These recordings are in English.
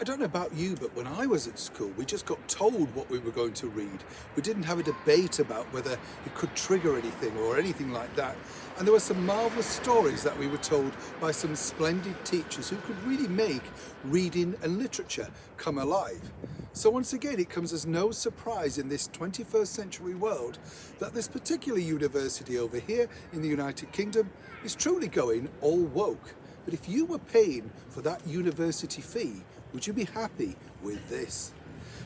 I don't know about you, but when I was at school, we just got told what we were going to read. We didn't have a debate about whether it could trigger anything or anything like that. And there were some marvellous stories that we were told by some splendid teachers who could really make reading and literature come alive. So once again, it comes as no surprise in this 21st century world that this particular university over here in the United Kingdom is truly going all woke. But if you were paying for that university fee, would you be happy with this?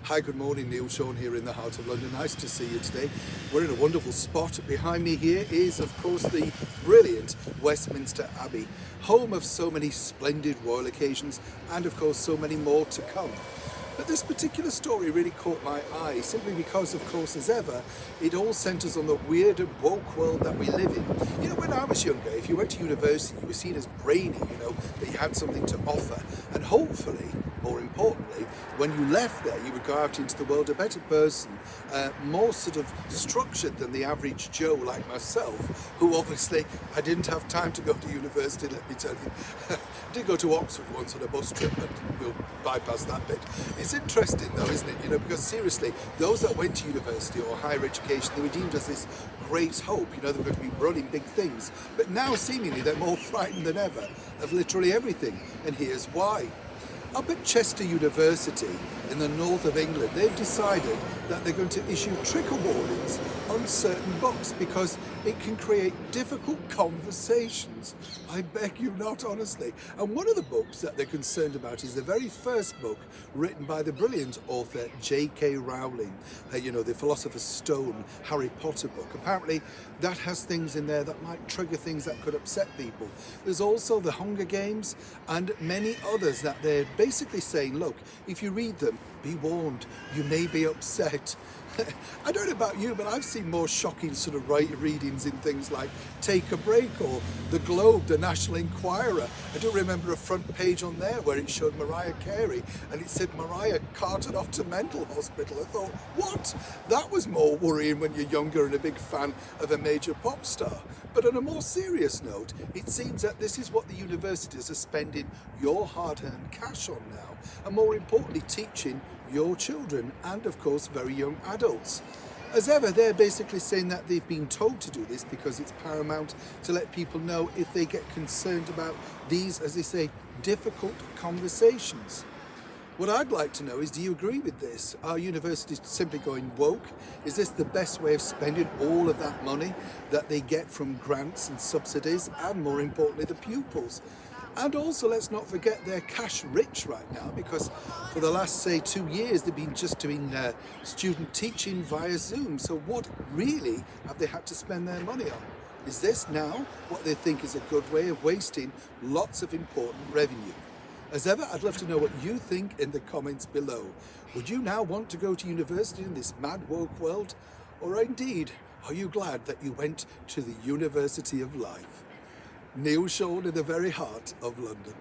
Hi, good morning, Neil Sean here in the heart of London. Nice to see you today. We're in a wonderful spot. Behind me here is, of course, the brilliant Westminster Abbey, home of so many splendid royal occasions and, of course, so many more to come. But this particular story really caught my eye simply because, of course, as ever, it all centres on the weird and woke world that we live in. You know, when I was younger, if you went to university, you were seen as brainy, that you had something to offer. And hopefully, more importantly, when you left there, you would go out into the world a better person, more sort of structured than the average Joe like myself, who obviously, I didn't have time to go to university, let me tell you. I did go to Oxford once on a bus trip, but we'll bypass that bit. It's interesting though, isn't it? Because seriously, those that went to university or higher education, they were deemed as this great hope. They're going to be running big things. But now seemingly they're more frightened than ever of literally everything. And here's why. Up at Chester University in the north of England, they've decided that they're going to issue trigger warnings on certain books because it can create difficult conversations. I beg you not, honestly. And one of the books that they're concerned about is the very first book written by the brilliant author J.K. Rowling, the Philosopher's Stone Harry Potter book. Apparently that has things in there that might trigger things that could upset people. There's also the Hunger Games and many others that they're basically saying, look, if you read them, be warned, you may be upset. I don't know about you, but I've seen more shocking sort of readings in things like Take a Break or The Globe, the National Enquirer. I do remember a front page on there where it showed Mariah Carey and it said Mariah carted off to mental hospital. I thought, what? That was more worrying when you're younger and a big fan of a major pop star. But on a more serious note, it seems that this is what the universities are spending your hard-earned cash on now, and more importantly, teaching your children and, of course, very young adults. As ever, they're basically saying that they've been told to do this because it's paramount to let people know if they get concerned about these, as they say, difficult conversations. What I'd like to know is, do you agree with this? Are universities simply going woke? Is this the best way of spending all of that money that they get from grants and subsidies and, more importantly, the pupils? And also, let's not forget they're cash rich right now because for the last, say, 2 years, they've been just doing student teaching via Zoom. So what really have they had to spend their money on? Is this now what they think is a good way of wasting lots of important revenue? As ever, I'd love to know what you think in the comments below. Would you now want to go to university in this mad woke world? Or indeed, are you glad that you went to the University of Life? Neil Sean in the very heart of London.